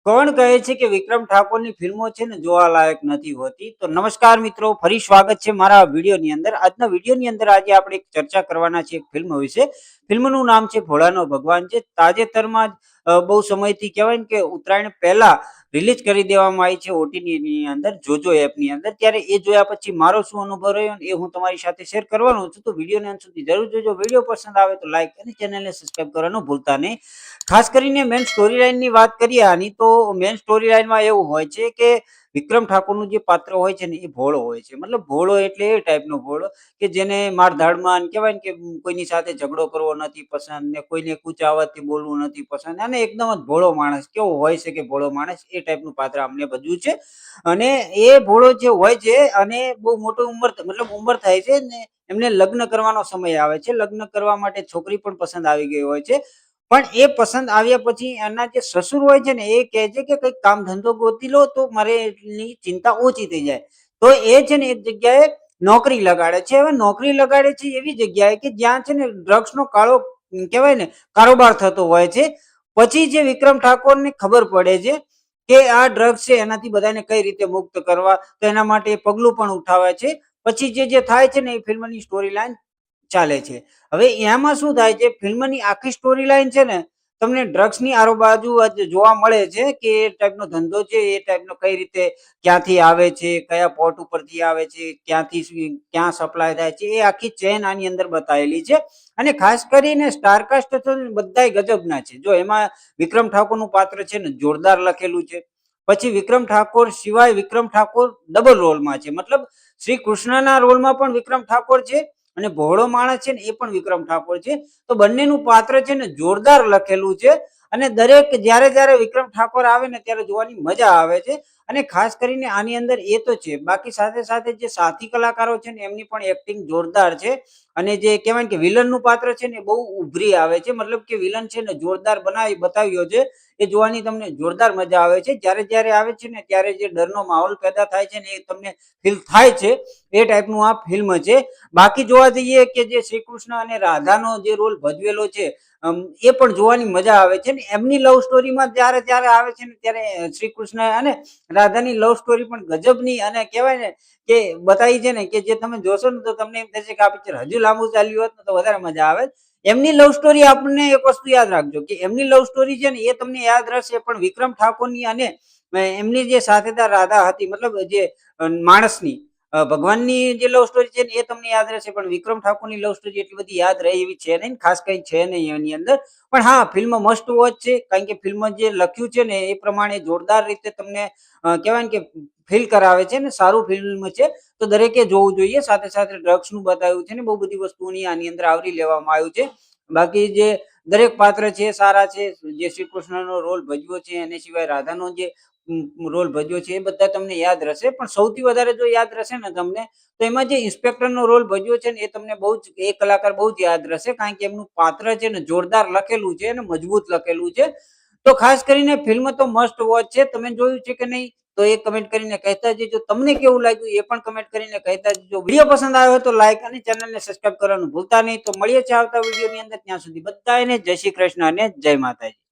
કોણ કહે છે કે વિક્રમ ઠાકોરની ફિલ્મો છે ને જોવાલાયક નથી હોતી? તો નમસ્કાર મિત્રો, ફરી સ્વાગત છે મારા વિડીયોની અંદર. આજના વિડીયોની અંદર આજે આપણે એક ચર્ચા કરવાના છે એક ફિલ્મ વિશે. ફિલ્મનું નામ છે ભોળાનો ભગવાન. જે તાજેતરમાં જ બહુ સમયથી કહેવાય ને કે ઉત્તરાયણ પહેલા રિલીઝ કરી દેવામાં આવી છે ઓટીટીની અંદર, જોજો એપની અંદર. ત્યારે એ જોયા પછી મારો શું અનુભવ રહ્યો ને એ હું તમારી સાથે શેર કરવાનો છું. તો વિડીયોને અંત સુધી જરૂર જોજો. વિડીયો પસંદ આવે તો લાઈક અને ચેનલને સબસ્ક્રાઇબ કરવાનું ભૂલતા નહીં. ખાસ કરીને મેન સ્ટોરી લાઈનની વાત કરીએ આની, તો મેન સ્ટોરી લાઈનમાં એવું હોય છે કે વિક્રમ ઠાકોરનું જે પાત્ર હોય છે ને એ ભોળો હોય છે. મતલબ ભોળો એટલે એ ટાઈપનો ભોળો કે જેને મારધાડમાં કહેવાય ને કે કોઈની સાથે ઝઘડો કરવો નથી પસંદ, ને કોઈને કૂચા અવાજથી બોલવું નથી પસંદ, અને એકદમ જ ભોળો માણસ કેવો હોય છે કે ભોળો માણસ એ ટાઈપનું પાત્ર અમને ભજવ્યું છે. અને એ ભોળો જે હોય છે અને બહુ મોટી ઉંમર મતલબ ઉંમર થાય છે ને એમને લગ્ન કરવાનો સમય આવે છે. લગ્ન કરવા માટે છોકરી પણ પસંદ આવી ગઈ હોય છે. પણ એ પસંદ આવ્યા પછી એના જે સસુર હોય છે ને એ કહે છે કે કંઈક કામ ધંધો ગોતી લો તો મારે એટલી ચિંતા ઓછી થઈ જાય. તો એ છે ને એક જગ્યાએ નોકરી લગાડે છે. હવે નોકરી લગાડે છે એવી જગ્યાએ કે જ્યાં છે ને ડ્રગ્સનો કાળો કહેવાય ને કારોબાર થતો હોય છે. પછી જે વિક્રમ ઠાકોરને ખબર પડે છે કે આ ડ્રગ્સ છે એનાથી બધાને કઈ રીતે મુક્ત કરવા, તો એના માટે એ પગલું પણ ઉઠાવે છે. પછી જે થાય છે ને એ ફિલ્મની સ્ટોરી લાઈન ચાલે છે. હવે એમાં શું થાય છે, ફિલ્મની આખી સ્ટોરી લાઈન છે ને તમને ડ્રગ્સની આરોબાજુ જ જોવા મળે છે કે એ ટાઈપનો ધંધો છે, એ ટાઈપનો કઈ રીતે ક્યાંથી આવે છે, કયા પોર્ટ ઉપરથી આવે છે, ક્યાં સપ્લાય થાય છે, એ આખી ચેન આની અંદર બતાવેલી છે. અને ખાસ કરીને સ્ટારકાસ્ટ તો બધાય ગજબના છે. જો એમાં વિક્રમ ઠાકોરનું પાત્ર છે ને જોરદાર લખેલું છે. પછી વિક્રમ ઠાકોર સિવાય વિક્રમ ઠાકોર ડબલ રોલમાં છે. મતલબ શ્રી કૃષ્ણના રોલમાં પણ વિક્રમ ઠાકોર છે અને ભોળો માણસ છે ને એ પણ વિક્રમ ઠાકોર છે. તો બંનેનું પાત્ર છે ને જોરદાર લખેલું છે. અને દરેક જ્યારે વિક્રમ ઠાકોર આવે ને ત્યારે જોવાની મજા આવે છે. અને ખાસ કરીને આની અંદર એ તો છે, બાકી સાથે સાથે જે સાથી કલાકારો છે ને એમની પણ એક્ટિંગ જોરદાર છે. અને જે કહેવાય કે વિલનનું પાત્ર છે ને બહુ ઉભરી આવે છે. મતલબ કે વિલન છે ને જોરદાર બતાવ્યો છે. એ જોવાની તમને જોરદાર મજા આવે છે. જ્યારે આવે છે ને ત્યારે જે ડરનો માહોલ પેદા થાય છે ને એ તમને ફીલ થાય છે. એ ટાઈપનું આ ફિલ્મ છે. બાકી જોવા જઈએ કે જે શ્રી કૃષ્ણ અને રાધાનો જે રોલ ભજવેલો છે એ પણ જોવાની મજા આવે છે. ને એમની લવ સ્ટોરીમાં જ્યારે આવે છે ને ત્યારે શ્રી કૃષ્ણ અને રાધાની લવ સ્ટોરી પણ ગજબની અને કહેવાય ને કે બતાવી છે ને કે જે તમે જોશો ને તો તમને એમ થશે કે આ પિક્ચર હજુ લાંબુ ચાલ્યું હોત ને તો વધારે મજા આવે. એમની લવ સ્ટોરી આપણને એક વસ્તુ યાદ રાખજો કે એમની લવ સ્ટોરી છે ને એ તમને યાદ રહેશે, પણ વિક્રમ ઠાકોરની અને એમની જે સાથેદાર રાધા હતી, મતલબ જે માણસની ભગવાનની જે લવ સ્ટોરી છે ને એ તમને યાદ રહેશે, પણ વિક્રમ ઠાકોરની લવ સ્ટોરી એટલી બધી યાદ રહે એવી છે નહીં, ખાસ કઈ છે નહીં એની અંદર. પણ હા, ફિલ્મ મસ્ટ વોચ છે, કારણ કે ફિલ્મ જે લખ્યું છે ને એ પ્રમાણે જોરદાર રીતે તમને કહેવાય કે ફીલ કરાવે છે ને સારું ફિલ્મ છે. તો દરેકે જોવું જોઈએ. સાથે સાથે ડ્રગ્સનું બતાવ્યું છે ને બહુ બધી વસ્તુઓની આની અંદર આવરી લેવામાં આવ્યું છે. બાકી જે દરેક પાત્ર છે સારા છે. જે શ્રી કૃષ્ણનો રોલ ભજવ્યો છે એને સિવાય રાધાનો જે રોલ ભજવ્યો છે એ બધા તમને યાદ રહેશે. પણ સૌથી વધારે જો યાદ રહેશે ને તમને, તો એમાં જે ઇન્સ્પેક્ટરનો રોલ ભજવ્યો છે ને એ તમને બહુ જ એ કલાકાર બહુ જ યાદ રહેશે, કારણ કે એમનું પાત્ર છે ને જોરદાર લખેલું છે અને મજબૂત લખેલું છે. તો ખાસ કરીને ફિલ્મ તો મસ્ટ વોચ છે. તમે જોયું છે કે નહીં તો એ કમેન્ટ કરીને કહેતા જજો. તમને કેવું લાગ્યું એ પણ કમેન્ટ કરીને કહેતા જજો. વિડીયો પસંદ આવ્યો તો લાઈક અને ચેનલને સબસ્ક્રાઇબ કરવાનું ભૂલતા નહીં. તો મળીએ છીએ આવતા વિડીયોની અંદર. ત્યાં સુધી બધાને જય શ્રી કૃષ્ણ અને જય માતાજી.